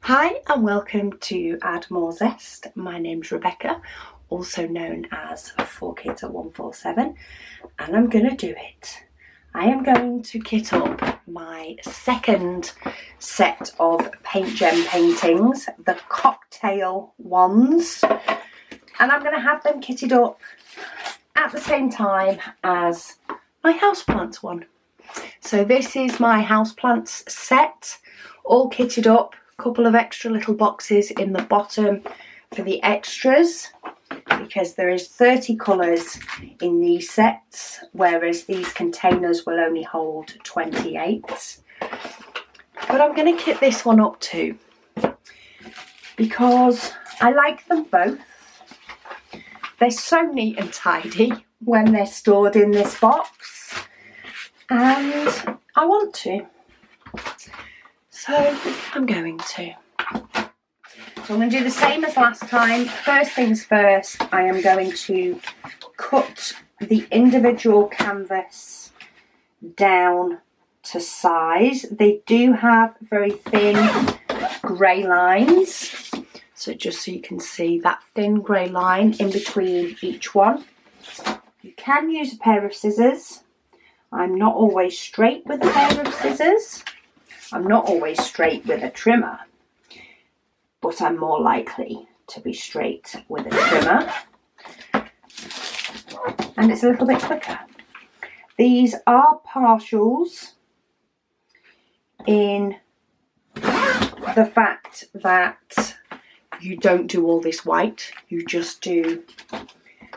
Hi and welcome to Add More Zest. My name's Rebecca, also known as 4Kids at 147, and I'm going to do it. I am going to kit up my second set of PaintGem paintings, the cocktail ones, and I'm going to have them kitted up at the same time as my houseplants one. So this is my houseplants set, all kitted up. Couple of extra little boxes in the bottom for the extras, because there is 30 colours in these sets, whereas these containers will only hold 28. But I'm going to kit this one up too, because I like them both. They're so neat and tidy when they're stored in this box, and I want to. So I'm going to. So I'm going to do the same as last time. First things first, I am going to cut the individual canvas down to size. They do have very thin grey lines. So just so you can see that thin grey line in between each one. You can use a pair of scissors. I'm not always straight with a pair of scissors. I'm not always straight with a trimmer, but I'm more likely to be straight with a trimmer, and it's a little bit quicker. These are partials in the fact that you don't do all this white, you just do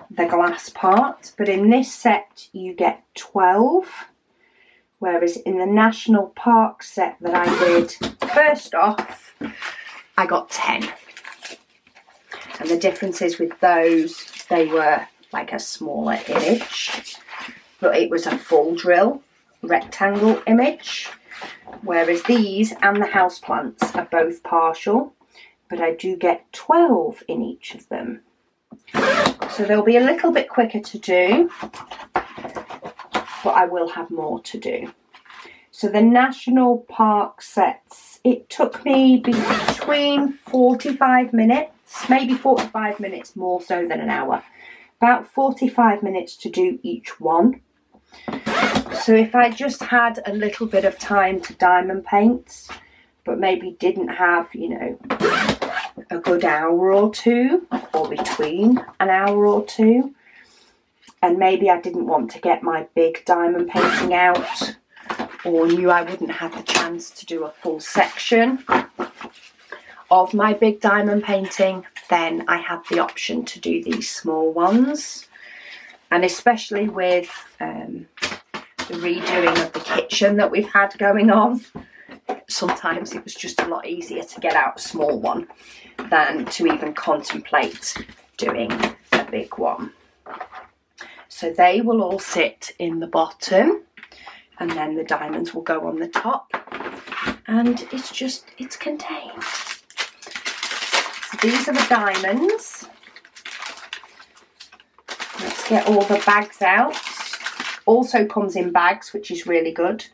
the glass part, but in this set you get 12. Whereas in the National Park set that I did first off, I got 10. And the difference is with those, they were like a smaller image, but it was a full drill rectangle image. Whereas these and the houseplants are both partial, but I do get 12 in each of them. So they'll be a little bit quicker to do, but I will have more to do. So the National Park sets, it took me between 45 minutes, maybe 45 minutes more so than an hour, about 45 minutes to do each one. So if I just had a little bit of time to diamond paint, but maybe didn't have, you know, a good hour or two, or between an hour or two, and maybe I didn't want to get my big diamond painting out, or knew I wouldn't have the chance to do a full section of my big diamond painting, then I had the option to do these small ones. And especially with the redoing of the kitchen that we've had going on, sometimes it was just a lot easier to get out a small one than to even contemplate doing a big one. So they will all sit in the bottom, and then the diamonds will go on the top, and it's contained. So these are the diamonds. Let's get all the bags out. Also comes in bags, which is really good.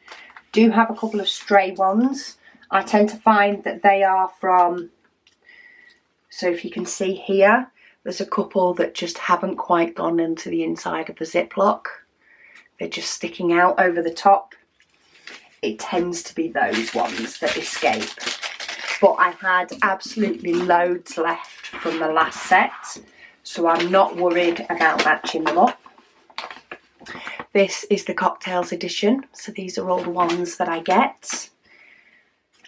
Do have a couple of stray ones. I tend to find that they are from, so if you can see here, there's a couple that just haven't quite gone into the inside of the Ziploc. They're just sticking out over the top. It tends to be those ones that escape. But I had absolutely loads left from the last set, so I'm not worried about matching them up. This is the cocktails edition, so these are all the ones that I get.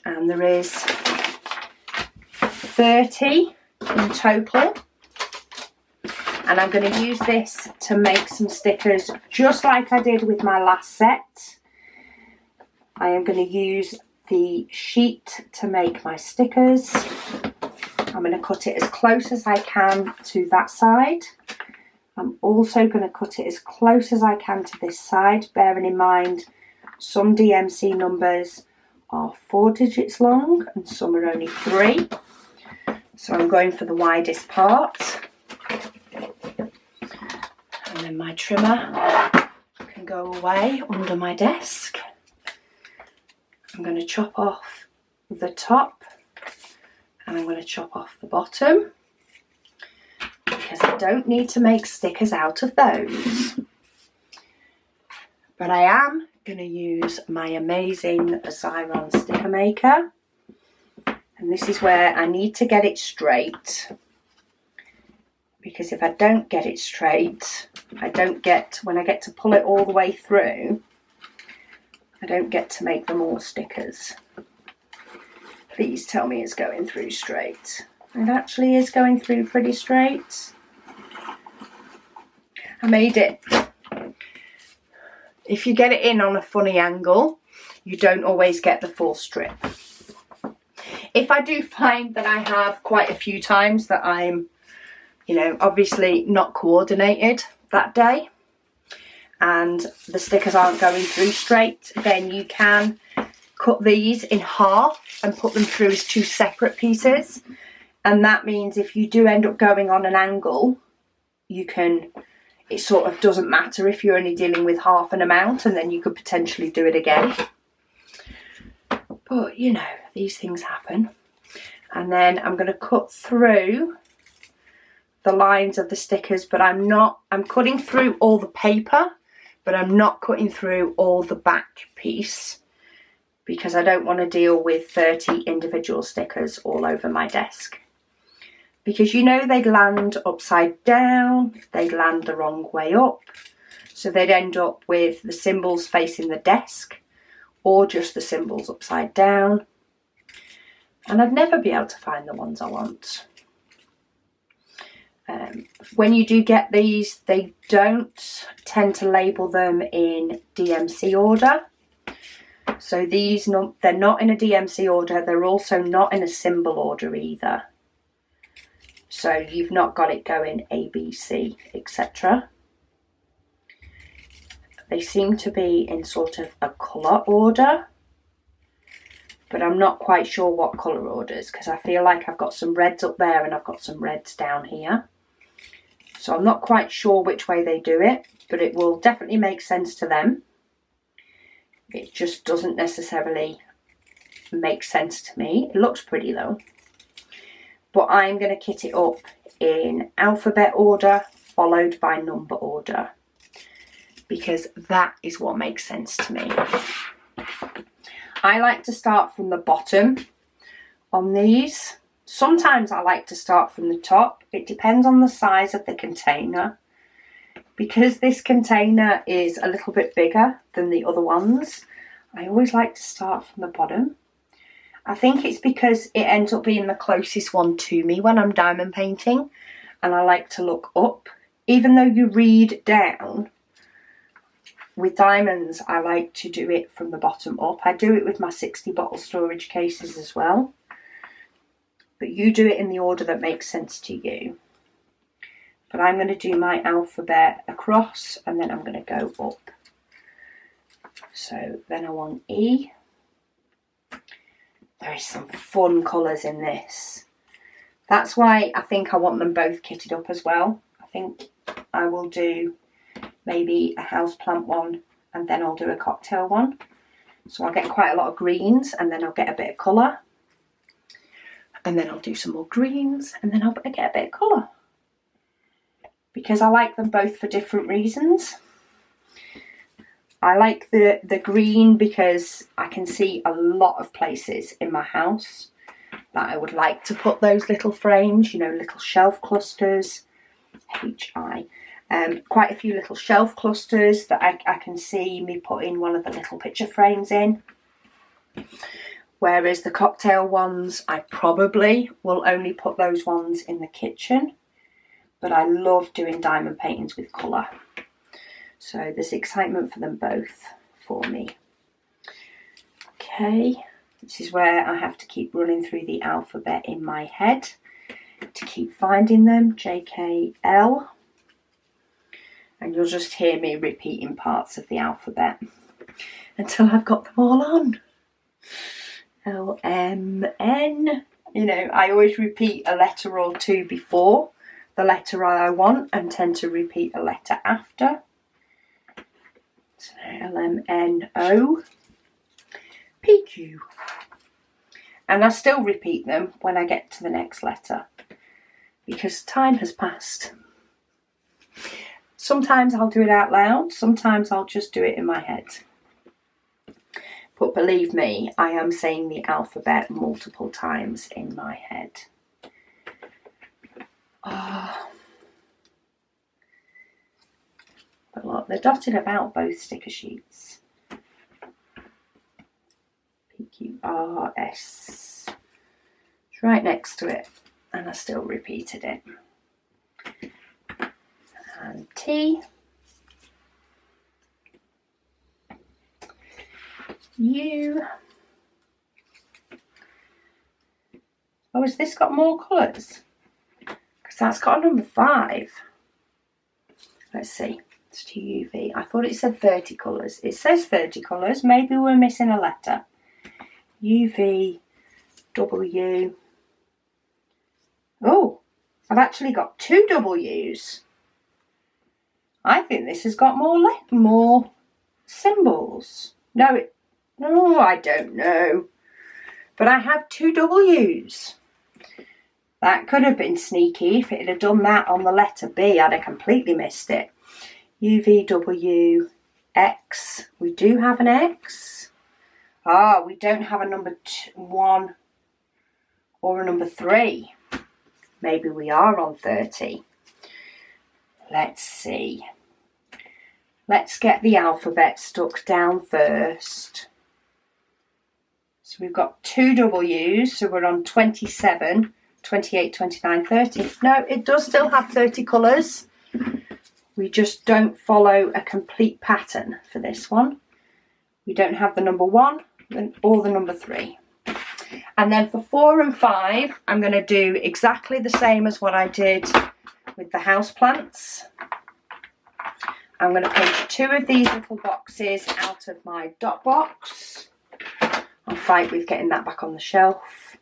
And there is 30 in total. And I'm going to use this to make some stickers just like I did with my last set. I am going to use the sheet to make my stickers. I'm going to cut it as close as I can to that side. I'm also going to cut it as close as I can to this side, bearing in mind some DMC numbers are 4 digits long and some are only 3. So I'm going for the widest part. And then my trimmer can go away under my desk. I'm going to chop off the top And I'm going to chop off the bottom because I don't need to make stickers out of those. But I am going to use my amazing Xyron sticker maker. And this is where I need to get it straight. Because if I don't get it straight, when I get to pull it all the way through, I don't get to make them all stickers. Please tell me it's going through straight. It actually is going through pretty straight. I made it. If you get it in on a funny angle, you don't always get the full strip. If I do find that I have quite a few times that I'm, you know, obviously not coordinated that day and the stickers aren't going through straight, then you can cut these in half and put them through as two separate pieces. And that means if you do end up going on an angle, you can, it sort of doesn't matter if you're only dealing with half an amount, and then you could potentially do it again. But you know, these things happen. And then I'm going to cut through the lines of the stickers, but I'm cutting through all the paper, but I'm not cutting through all the back piece because I don't want to deal with 30 individual stickers all over my desk. Because you know they'd land upside down, they'd land the wrong way up, so they'd end up with the symbols facing the desk or just the symbols upside down, and I'd never be able to find the ones I want. When you do get these, they don't tend to label them in DMC order. So these, they're not in a DMC order, they're also not in a symbol order either. So you've not got it going A, B, C, etc. They seem to be in sort of a colour order, but I'm not quite sure what colour orders because I feel like I've got some reds up there and I've got some reds down here. So I'm not quite sure which way they do it, but it will definitely make sense to them. It just doesn't necessarily make sense to me. It looks pretty though. But I'm going to kit it up in alphabet order followed by number order because that is what makes sense to me. I like to start from the bottom on these. Sometimes I like to start from the top. It depends on the size of the container. Because this container is a little bit bigger than the other ones, I always like to start from the bottom. I think it's because it ends up being the closest one to me when I'm diamond painting, and I like to look up. Even though you read down, with diamonds I like to do it from the bottom up. I do it with my 60 bottle storage cases as well. But you do it in the order that makes sense to you. But I'm going to do my alphabet across and then I'm going to go up. So then I want E. There is some fun colours in this. That's why I think I want them both kitted up as well. I think I will do maybe a houseplant one and then I'll do a cocktail one. So I'll get quite a lot of greens and then I'll get a bit of colour. And then I'll do some more greens and then I'll get a bit of colour. Because I like them both for different reasons. I like the green because I can see a lot of places in my house that I would like to put those little frames, you know, little shelf clusters, H-I. Quite a few little shelf clusters that I can see me putting one of the little picture frames in. Whereas the cocktail ones, I probably will only put those ones in the kitchen. But I love doing diamond paintings with colour. So there's excitement for them both for me. Okay, this is where I have to keep running through the alphabet in my head to keep finding them. J, K, L. And you'll just hear me repeating parts of the alphabet until I've got them all on. L, M, N. You know, I always repeat a letter or two before the letter I want and tend to repeat a letter after. So L, M, N, O, P, Q, And I still repeat them when I get to the next letter because time has passed. Sometimes I'll do it out loud, sometimes I'll just do it in my head. But believe me, I am saying the alphabet multiple times in my head. Oh. But look, they're dotted about both sticker sheets. PQRS. It's right next to it, and I still repeated it. And T. U. Oh, has this got more colours? Because that's got a number 5. Let's see. It's TUV. I thought it said 30 colours. It says 30 colours. Maybe we're missing a letter. UV, W. Oh, I've actually got 2 W's. I think this has got more symbols. No, I don't know. But I have 2 W's. That could have been sneaky. If it had done that on the letter B, I'd have completely missed it. UVW, X. We do have an X. Ah, we don't have a number 1 or a number 3. Maybe we are on 30. Let's see. Let's get the alphabet stuck down first. So we've got 2 W's, so we're on 27, 28, 29, 30. No, it does still have 30 colours. We just don't follow a complete pattern for this one. We don't have the number 1 or the number 3. And then for 4 and 5, I'm going to do exactly the same as what I did with the houseplants. I'm going to paint 2 of these little boxes out of my dot box. I'll fight with getting that back on the shelf.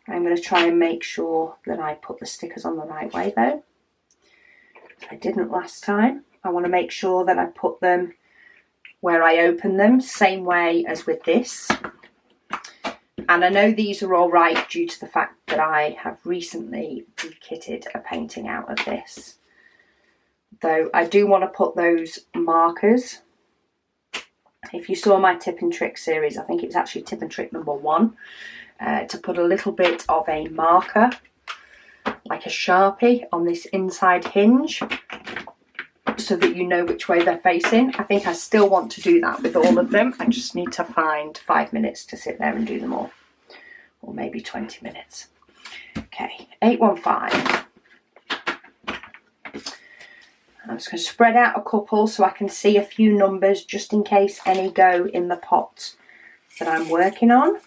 I'm going to try and make sure that I put the stickers on the right way though. I didn't last time. I want to make sure that I put them where I open them, same way as with this. And I know these are all right due to the fact that I have recently rekitted a painting out of this. Though I do want to put those markers. If you saw my tip and trick series, I think it was actually tip and trick number 1, to put a little bit of a marker, like a Sharpie, on this inside hinge, so that you know which way they're facing. I think I still want to do that with all of them. I just need to find 5 minutes to sit there and do them all, or maybe 20 minutes. Okay, 815. I'm just going to spread out a couple so I can see a few numbers just in case any go in the pot that I'm working on.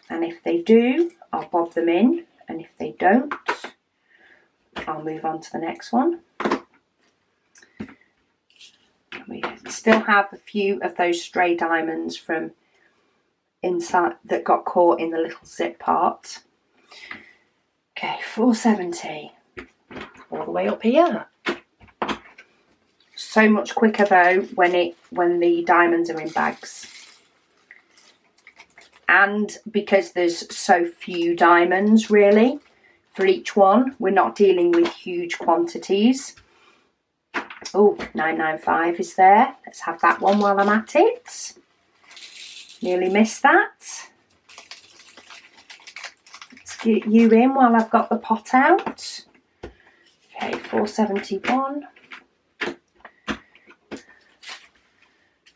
And if they do, I'll bob them in. And if they don't, I'll move on to the next one. We still have a few of those stray diamonds from inside that got caught in the little zip part. Okay, 470. All the way up here. So much quicker though when the diamonds are in bags. And because there's so few diamonds really for each one, we're not dealing with huge quantities. Oh, 995 is there. Let's have that one while I'm at it. Nearly missed that. Let's get you in while I've got the pot out. Okay, 471.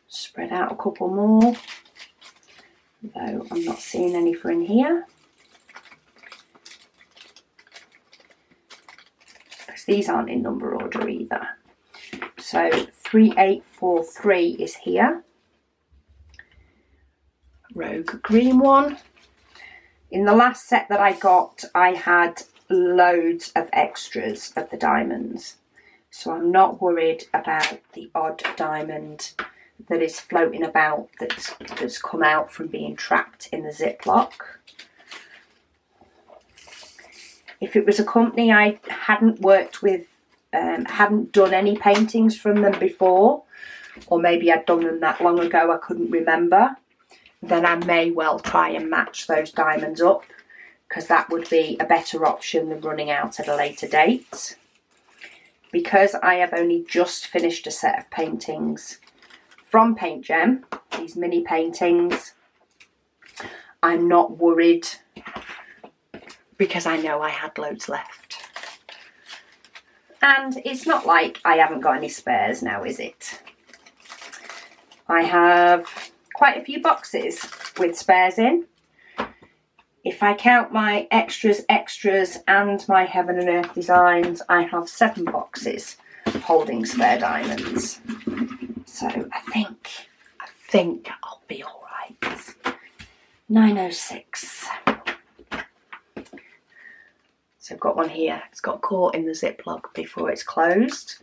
Spread out a couple more, though I'm not seeing any for in here. Because these aren't in number order either. So 3843 is here. Rogue green one. In the last set that I got, I had loads of extras of the diamonds, so I'm not worried about the odd diamond that is floating about that's come out from being trapped in the Ziploc. If it was a company I hadn't worked with, hadn't done any paintings from them before, or maybe I'd done them that long ago I couldn't remember, then I may well try and match those diamonds up, because that would be a better option than running out at a later date. Because I have only just finished a set of paintings from PaintGem, these mini paintings, I'm not worried, because I know I had loads left. And it's not like I haven't got any spares now, is it? I have quite a few boxes with spares in. If I count my extras and my Heaven and Earth designs, I have 7 boxes holding spare diamonds. So I think I'll be all right. 906. So I've got one here. It's got caught in the Ziploc before it's closed.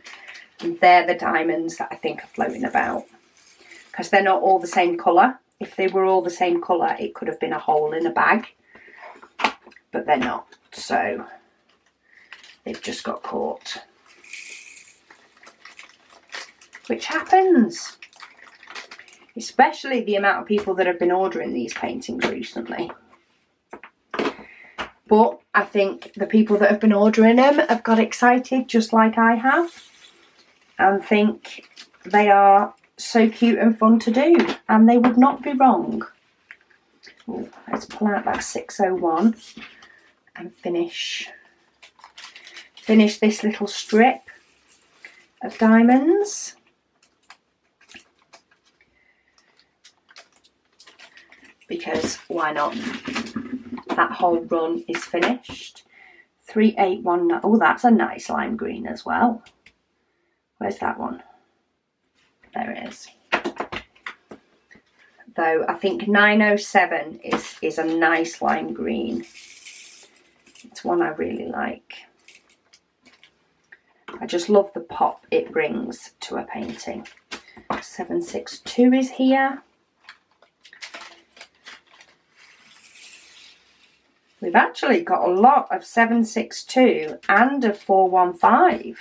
And they're the diamonds that I think are floating about, because they're not all the same colour. If they were all the same colour, it could have been a hole in a bag. But they're not, so they've just got caught. Which happens, especially the amount of people that have been ordering these paintings recently. But I think the people that have been ordering them have got excited just like I have, and think they are so cute and fun to do, and they would not be wrong. Ooh, let's pull out that 601 and finish this little strip of diamonds. Because why not? That whole run is finished. 3819. Oh, that's a nice lime green as well. Where's that one? There it is. Though I think 907 is a nice lime green. It's one I really like. I just love the pop it brings to a painting. 762 is here. We've actually got a lot of 762 and a 415.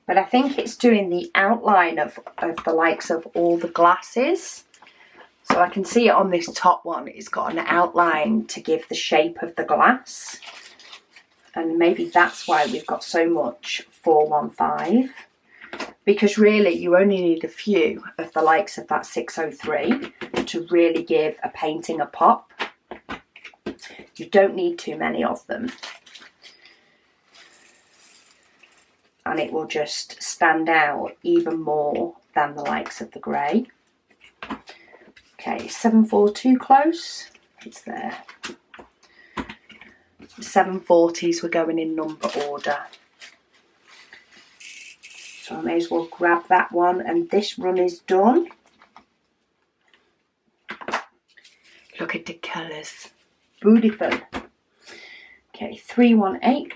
But I think it's doing the outline of the likes of all the glasses. So I can see it on this top one. It's got an outline to give the shape of the glass. And maybe that's why we've got so much 415. Because really you only need a few of the likes of that 603 to really give a painting a pop. You don't need too many of them. And it will just stand out even more than the likes of the grey. Okay, 742 close. It's there. 740s were going in number order. So I may as well grab that one, and this run is done. Look at the colours. Beautiful. Okay, 318.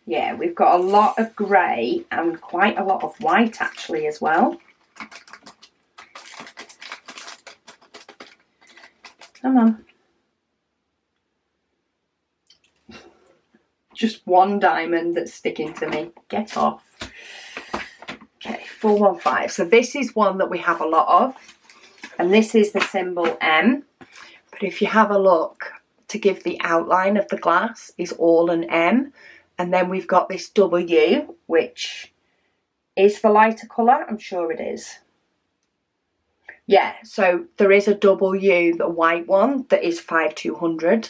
Yeah, we've got a lot of grey and quite a lot of white actually as well. Come on. Just one diamond that's sticking to me. Get off. Okay, 415. So this is one that we have a lot of. And this is the symbol M. But if you have a look, to give the outline of the glass is all an M. And then we've got this W, which is the lighter colour. I'm sure it is. Yeah, so there is a W, the white one, that is 5200.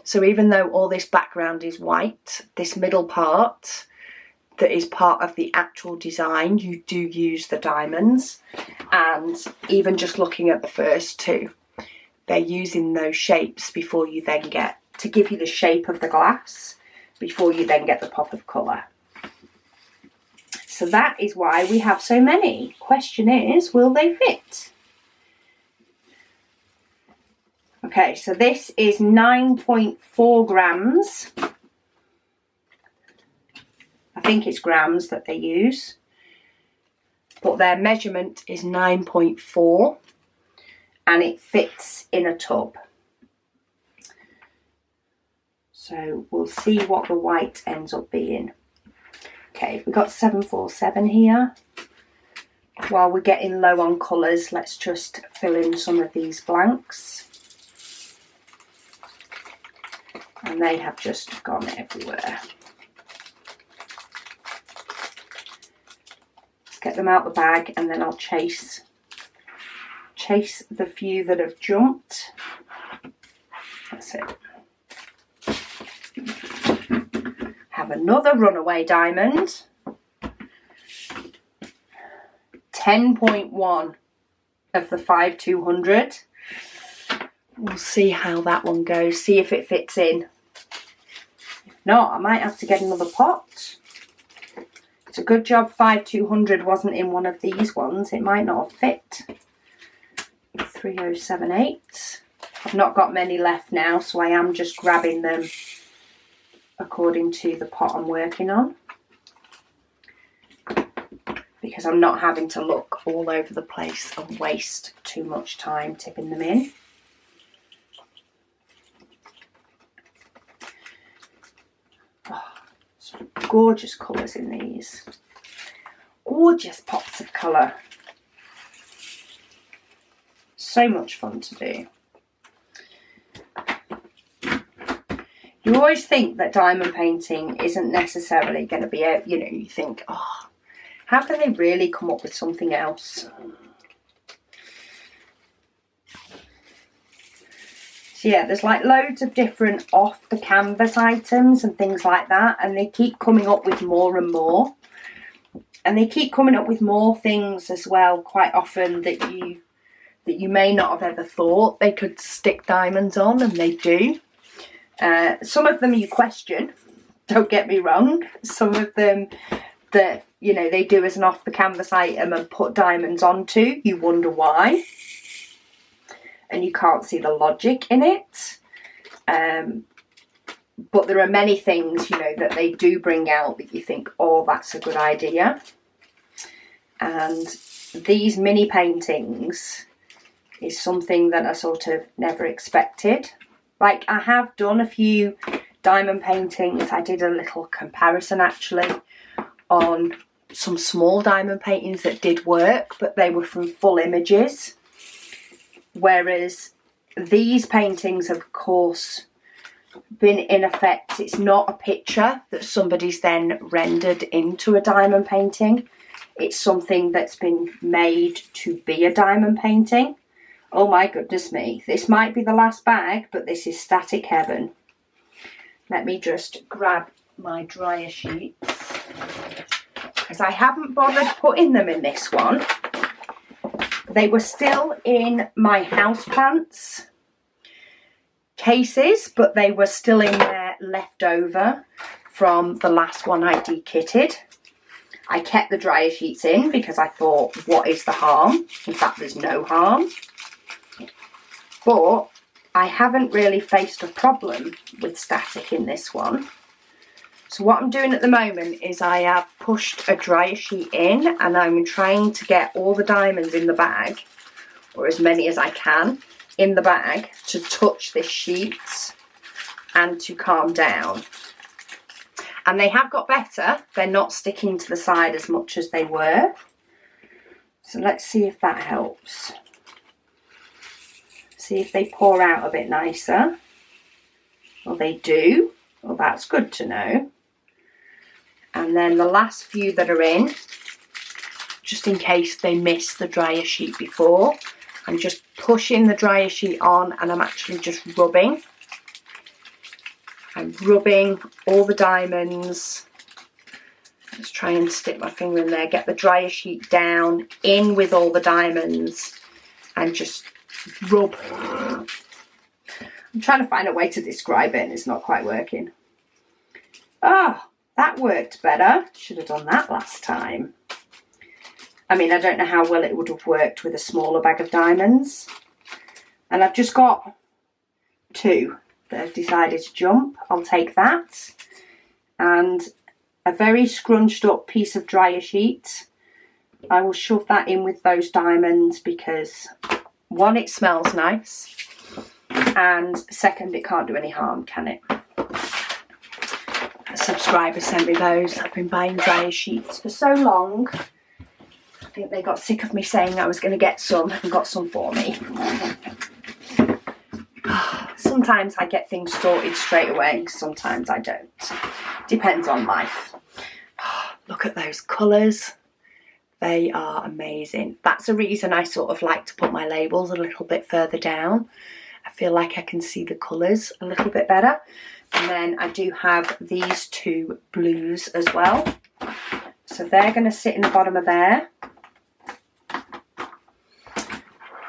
So even though all this background is white, this middle part that is part of the actual design, you do use the diamonds. And even just looking at the first two, they're using those shapes before you then get, to give you the shape of the glass, before you then get the pop of colour. So that is why we have so many. Question is, will they fit? Okay, so this is 9.4 grams. I think it's grams that they use. But their measurement is 9.4 and it fits in a tub. So we'll see what the white ends up being. Okay, we've got 747 here. while we're getting low on colours, let's just fill in some of these blanks. And they have just gone everywhere. Let's get them out the bag, and then I'll chase the few that have jumped. That's it. Have another runaway diamond. 10.1 of the 5200. We'll see how that one goes, see if it fits in. If not, I might have to get another pot. It's a good job 5200 wasn't in one of these ones. It might not have fit. 3078. I've not got many left now, so I am just grabbing them according to the pot I'm working on, because I'm not having to look all over the place and waste too much time tipping them in. Oh, some gorgeous colours in these. Gorgeous pops of colour. So much fun to do. You always think that diamond painting isn't necessarily going to be a, you know, you think, oh, how can they really come up with something else? So yeah, there's like loads of different off the canvas items and things like that, and they keep coming up with more and more. And they keep coming up with more things as well, quite often, that you may not have ever thought they could stick diamonds on, and they do. Some of them you question, don't get me wrong. Some of them that, you know, they do as an off the canvas item and put diamonds onto, you wonder why. And you can't see the logic in it. But there are many things, you know, that they do bring out that you think, oh, that's a good idea. And these mini paintings is something that I sort of never expected. Like, I have done a few diamond paintings. I did a little comparison actually on some small diamond paintings that did work, but they were from full images. Whereas these paintings, of course, been in effect, it's not a picture that somebody's then rendered into a diamond painting. It's something that's been made to be a diamond painting. Oh my goodness me, this might be the last bag, but this is static heaven. Let me just grab my dryer sheets, because I haven't bothered putting them in this one. They were still in my houseplants cases, but they were still in there left over from the last one I de-kitted. I kept the dryer sheets in because I thought, what is the harm? In fact, there's no harm. But I haven't really faced a problem with static in this one. So what I'm doing at the moment is I have pushed a dryer sheet in, and I'm trying to get all the diamonds in the bag, or as many as I can, in the bag to touch this sheet and to calm down. And they have got better. They're not sticking to the side as much as they were. So let's see if that helps. See if they pour out a bit nicer. Well, they do. Well, that's good to know. And then the last few that are in, just in case they missed the dryer sheet before, I'm just pushing the dryer sheet on, and I'm actually just rubbing. I'm rubbing all the diamonds. Let's try and stick my finger in there, get the dryer sheet down, in with all the diamonds, and just rub. I'm trying to find a way to describe it, and it's not quite working. Oh, that worked better. Should have done that last time. I mean, I don't know how well it would have worked with a smaller bag of diamonds. And I've just got 2 that have decided to jump. I'll take that. And a very scrunched up piece of dryer sheet. I will shove that in with those diamonds because, 1, it smells nice. And second, it can't do any harm, can it? A subscriber sent me those. I've been buying dryer sheets for so long. think they got sick of me saying I was going to get some and got some for me. Sometimes I get things sorted straight away, sometimes I don't. Depends on life. Look at those colours. They are amazing. That's a reason I sort of like to put my labels a little bit further down. I feel like I can see the colours a little bit better. And then I do have these two blues as well. So they're going to sit in the bottom of there.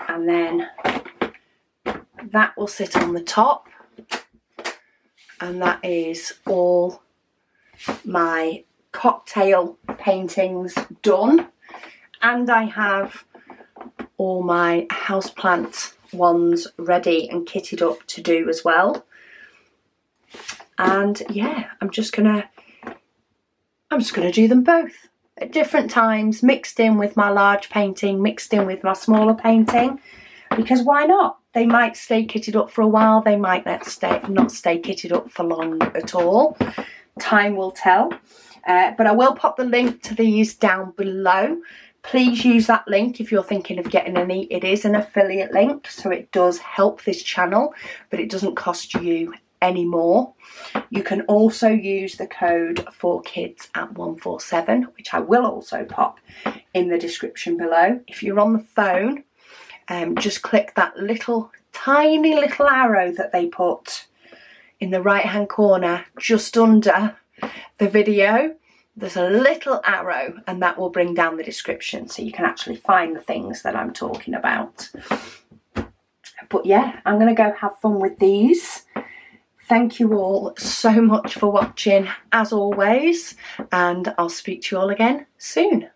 And then that will sit on the top. And that is all my cocktail paintings done. And I have all my houseplant ones ready and kitted up to do as well. And yeah, I'm just gonna do them both at different times, mixed in with my large painting, mixed in with my smaller painting, because why not? They might stay kitted up for a while, they might not stay kitted up for long at all. Time will tell. But I will pop the link to these down below. Please use that link if you're thinking of getting any. It is an affiliate link, so it does help this channel, but it doesn't cost you any more. You can also use the code for kids at 147, which I will also pop in the description below. If you're on the phone, just click that tiny little arrow that they put in the right hand corner just under the video. There's a little arrow and that will bring down the description so you can actually find the things that I'm talking about. But yeah, I'm going to go have fun with these. Thank you all so much for watching as always, and I'll speak to you all again soon.